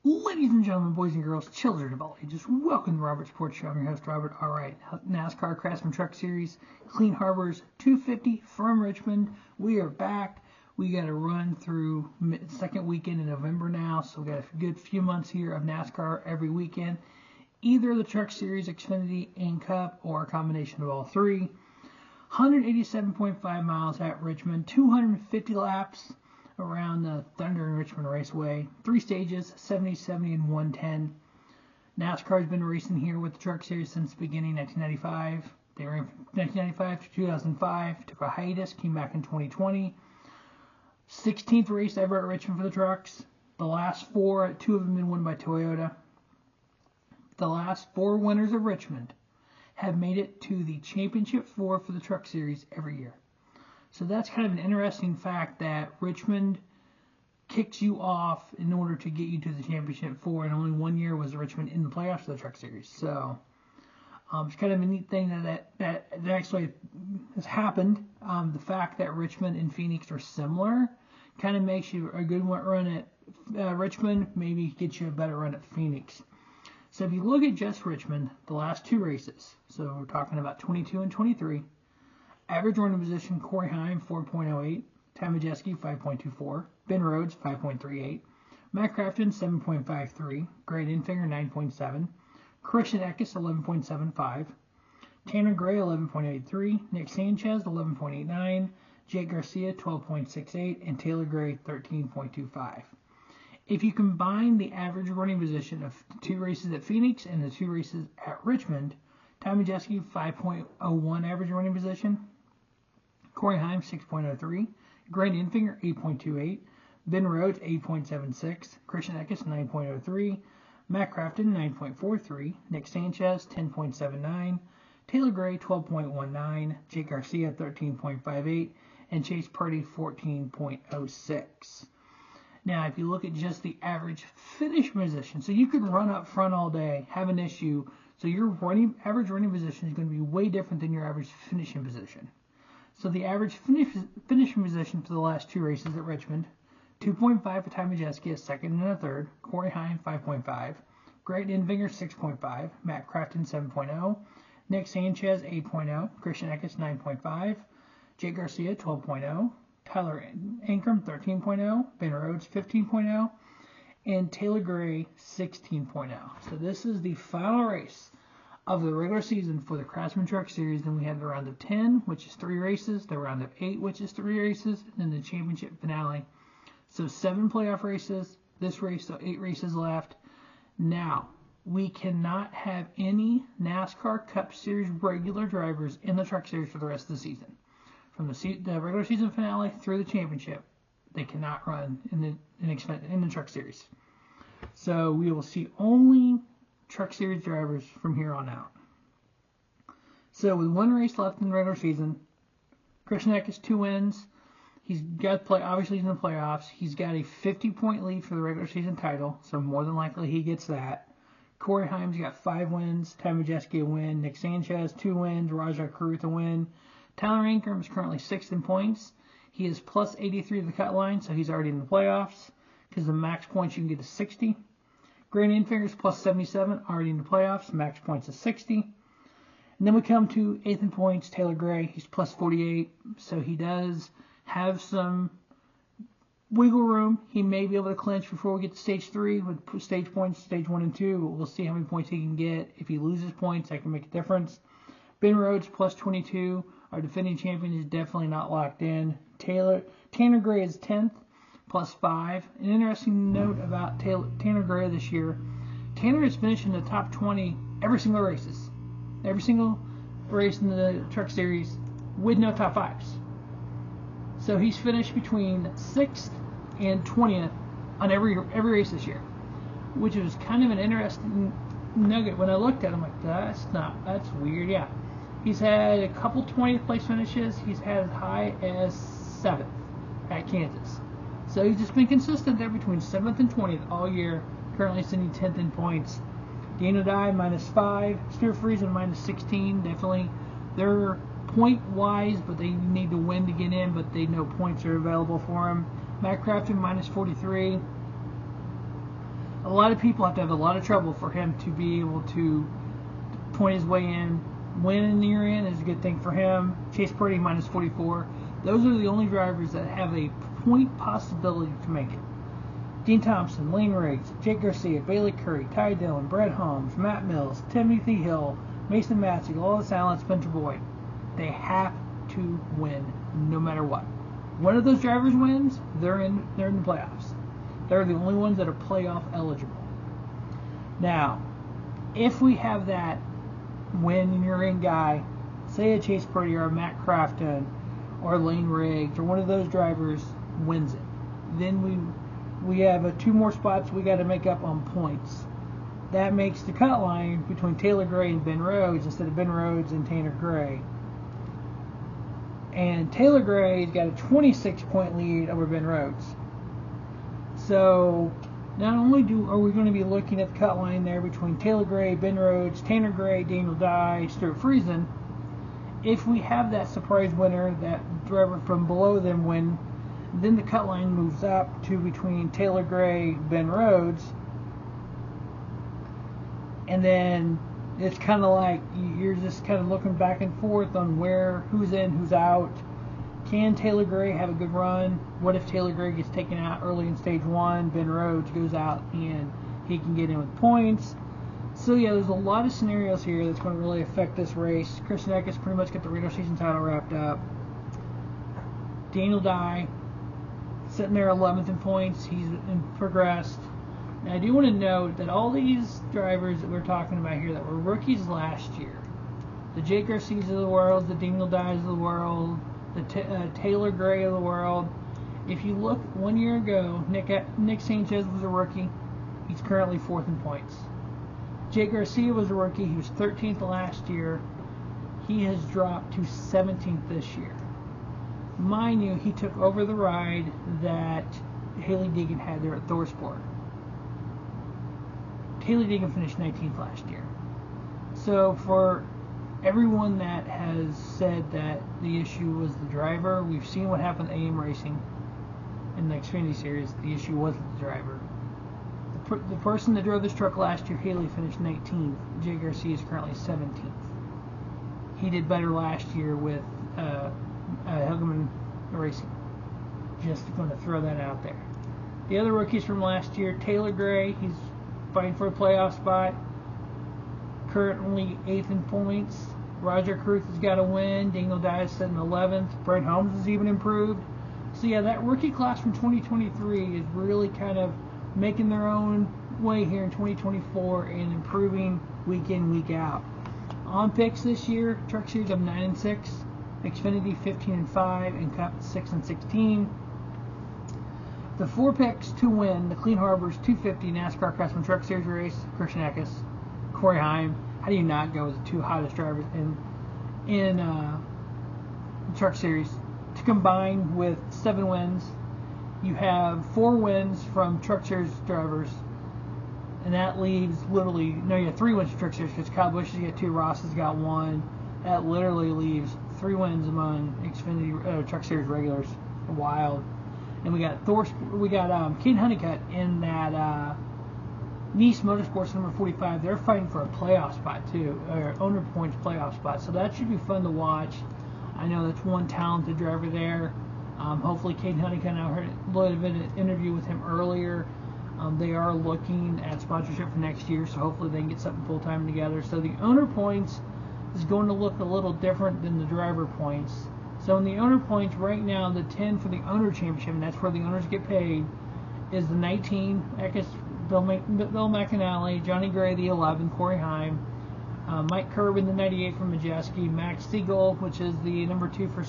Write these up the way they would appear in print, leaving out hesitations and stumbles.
Ladies and gentlemen, boys and girls, children of all ages, welcome to the Robert Sports Show. I'm your host, Robert. All right, NASCAR Craftsman Truck Series, CleanHarbors 250 from Richmond. We are back. We got to run through second weekend in November now, so we got a good few months here of NASCAR every weekend. Either the Truck Series, Xfinity, and Cup, or a combination of all three. 187.5 miles at Richmond, 250 laps around the Thunder and Richmond Raceway. 3 stages, 70, 70, and 110. NASCAR has been racing here with the Truck Series since beginning 1995. They ran from 1995 to 2005, took a hiatus, came back in 2020. 16th race ever at Richmond for the trucks. The last 4, 2 of them been won by Toyota. The last 4 winners of Richmond have made it to the Championship 4 for the Truck Series every year. So that's kind of an interesting fact that Richmond kicks you off in order to get you to the Championship 4, and only 1 year was Richmond in the playoffs for the Truck Series. So it's kind of a neat thing that actually has happened. The fact that Richmond and Phoenix are similar kind of makes you a good run at Richmond, maybe gets you a better run at Phoenix. So if you look at just Richmond, the last 2 races, so we're talking about 22 and 23, average running position, Corey Heim, 4.08, Ty Majeski, 5.24, Ben Rhodes, 5.38, Matt Crafton, 7.53, Grant Enfinger, 9.7, Christian Eckes, 11.75, Tanner Gray, 11.83, Nick Sanchez, 11.89, Jake Garcia, 12.68, and Taylor Gray, 13.25. If you combine the average running position of 2 races at Phoenix and the 2 races at Richmond, Ty Majeski, 5.01 average running position, Corey Heim, 6.03, Grant Enfinger, 8.28, Ben Rhodes, 8.76, Christian Eckes, 9.03, Matt Crafton, 9.43, Nick Sanchez, 10.79, Taylor Gray, 12.19, Jake Garcia, 13.58, and Chase Purdy, 14.06. Now, if you look at just the average finish position, so you could run up front all day, have an issue, so your average running position is going to be way different than your average finishing position. So the average finishing position for the last 2 races at Richmond, 2.5 for Ty Majeski, a second and a third, Corey Heim, 5.5, Grant Enfinger, 6.5, Matt Crafton, 7.0, Nick Sanchez, 8.0, Christian Eckes, 9.5, Jake Garcia, 12.0, Tyler Ankrum, 13.0, Ben Rhodes, 15.0, and Taylor Gray, 16.0. So this is the final race of the regular season for the Craftsman Truck Series. Then we have the round of 10, which is 3 races, the round of 8, which is 3 races, and then the championship finale. So 7 playoff races, this race, so 8 races left. Now, we cannot have any NASCAR Cup Series regular drivers in the Truck Series for the rest of the season. From the regular season finale through the championship, they cannot run in the Truck Series. So we will see only Truck Series drivers from here on out. So with 1 race left in the regular season, Christian Eckes 2 wins. He's got to play. Obviously, he's in the playoffs. He's got a 50-point lead for the regular season title, so more than likely he gets that. Corey Heim's got 5 wins. Ty Majeski a win. Nick Sanchez 2 wins. Rajah Caruth a win. Tyler Ankrum is currently 6th in points. He is plus 83 to the cut line, so he's already in the playoffs because the max points you can get is 60. Grant Enfinger is plus 77, already in the playoffs. Max points is 60. And then we come to 8th in points, Taylor Gray. He's plus 48, so he does have some wiggle room. He may be able to clinch before we get to stage 3 with stage points, stage 1 and 2. We'll see how many points he can get. If he loses points, that can make a difference. Ben Rhodes plus 22. Our defending champion is definitely not locked in. Tanner Gray is 10th, plus 5. An interesting note about Tanner Gray this year, Tanner has finished in the top 20 every single race in the Truck Series with no top 5s. So he's finished between 6th and 20th on every race this year, which was kind of an interesting nugget. When I looked at it, I'm like, that's weird. Yeah. He's had a couple 20th place finishes. He's had as high as 7th at Kansas. So he's just been consistent there between 7th and 20th all year. Currently sitting 10th in points. Dana Dye minus 5. Stuart Friesen minus 16. Definitely, they're point-wise, but they need to win to get in, but they know points are available for him. Matt Crafton minus 43. A lot of people have to have a lot of trouble for him to be able to point his way in. Win in the year in is a good thing for him. Chase Purdy minus 44. Those are the only drivers that have a point possibility to make it. Dean Thompson, Lane Riggs, Jake Garcia, Bailey Curry, Ty Dillon, Brett Holmes, Matt Mills, Timothy Hill, Mason Massey, Wallace Allen, Spencer Boyd. They have to win no matter what. One of those drivers wins, they're in the playoffs. They're the only ones that are playoff eligible. Now, if we have that win in your in guy, say a Chase Purdy or a Matt Craftsman or Lane Riggs or one of those drivers wins it, then we have 2 more spots we got to make up on points. That makes the cut line between Taylor Gray and Ben Rhodes instead of Ben Rhodes and Tanner Gray. And Taylor Gray's got a 26-point lead over Ben Rhodes. So not only are we going to be looking at the cut line there between Taylor Gray, Ben Rhodes, Tanner Gray, Daniel Dye, Stuart Friesen, if we have that surprise winner, that driver from below them win, then the cut line moves up to between Taylor Gray, Ben Rhodes, and then it's kind of like you're just kind of looking back and forth on who's in, who's out. Can Taylor Gray have a good run? What if Taylor Gray gets taken out early in stage 1, Ben Rhodes goes out and he can get in with points? So yeah, there's a lot of scenarios here that's going to really affect this race. Christian Eckes pretty much got the regular season title wrapped up. Daniel Dye sitting there 11th in points. He's progressed. Now I do want to note that all these drivers that we're talking about here that were rookies last year, the Jake Garcias of the world, the Daniel Dyes of the world, the Taylor Gray of the world. If you look 1 year ago, Nick Sanchez was a rookie. He's currently 4th in points. Jake Garcia was a rookie. He was 13th last year. He has dropped to 17th this year. Mind you, he took over the ride that Haley Deegan had there at Thorsport. Haley Deegan finished 19th last year. So for everyone that has said that the issue was the driver, we've seen what happened to AM Racing in the Xfinity Series. The issue wasn't the driver. The person that drove this truck last year, Haley, finished 19th. Jay Garcia is currently 17th. He did better last year with Helgeman Racing. Just going to throw that out there. The other rookies from last year, Taylor Gray, he's fighting for a playoff spot. Currently 8th in points. Roger Cruz has got a win. Daniel Dye is sitting 11th. Brett Holmes has even improved. So yeah, that rookie class from 2023 is really kind of making their own way here in 2024 and improving week in, week out. On picks this year, Truck Series of 9-6, Xfinity 15-5, and Cup 6-16. The 4 picks to win the CleanHarbors 250 NASCAR Craftsman Truck Series race: Christian Eckes, Corey Heim. How do you not go with the 2 hottest drivers in the Truck Series? To combine with 7 wins, you have 4 wins from Truck Series drivers, and that leaves literally, no, you have 3 wins from Truck Series because Kyle Busch has got 2, Ross has got 1. That literally leaves 3 wins among Xfinity Truck Series regulars. Wild. And we got Kane Honeycutt in that Nice Motorsports number 45. They're fighting for a playoff spot too, or owner points playoff spot. So that should be fun to watch. I know that's one talented driver there. Hopefully Kane Honeycutt, I heard a little bit of an interview with him earlier. They are looking at sponsorship for next year, so hopefully they can get something full-time together. So the owner points is going to look a little different than the driver points. So in the owner points right now, the 10 for the owner championship, and that's where the owners get paid, is the 19, Eckes, Bill McAnally, Johnny Gray, the 11, Corey Heim, Mike Kirby, the 98 from Majeski, Max Siegel, which is the number 2 for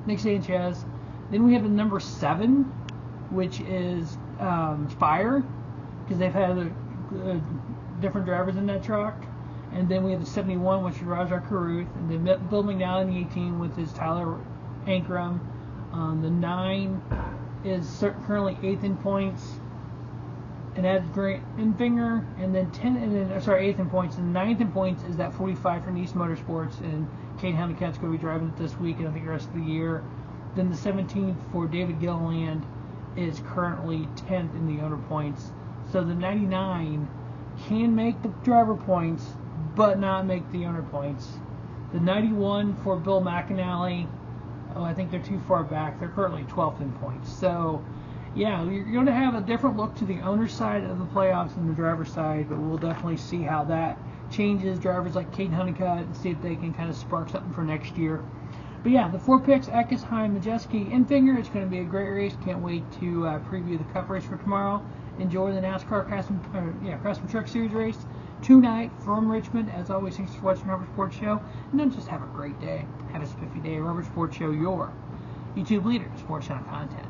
Nick Sanchez. Then we have the number 7, which is Spire, because they've had different drivers in that truck. And then we have the 71, which is Rajah Caruth, and then Bill McDowell in the 18 with his Tyler Ankrum. The 9 is currently 8th in points, and that's Grant Enfinger. And then 8th in points, and 9th in points is that 45 from Nice Motorsports, and Kane Honeycutt's going to be driving it this week and I think the rest of the year. Then the 17th for David Gilliland is currently 10th in the owner points. So the 99 can make the driver points, but not make the owner points. The 91 for Bill McAnally, I think they're too far back. They're currently 12th in points. So, yeah, you're going to have a different look to the owner side of the playoffs than the driver side, but we'll definitely see how that changes. Drivers like Caden Honeycutt and see if they can kind of spark something for next year. But yeah, the 4 picks, Eckes, Heim, Majeski, and Finger. It's going to be a great race. Can't wait to preview the Cup race for tomorrow. Enjoy the NASCAR Craftsman Truck Series race tonight from Richmond. As always, thanks for watching Rubber Sports Show. And then just have a great day. Have a spiffy day. Rubber Sports Show, your YouTube leader, sports channel content.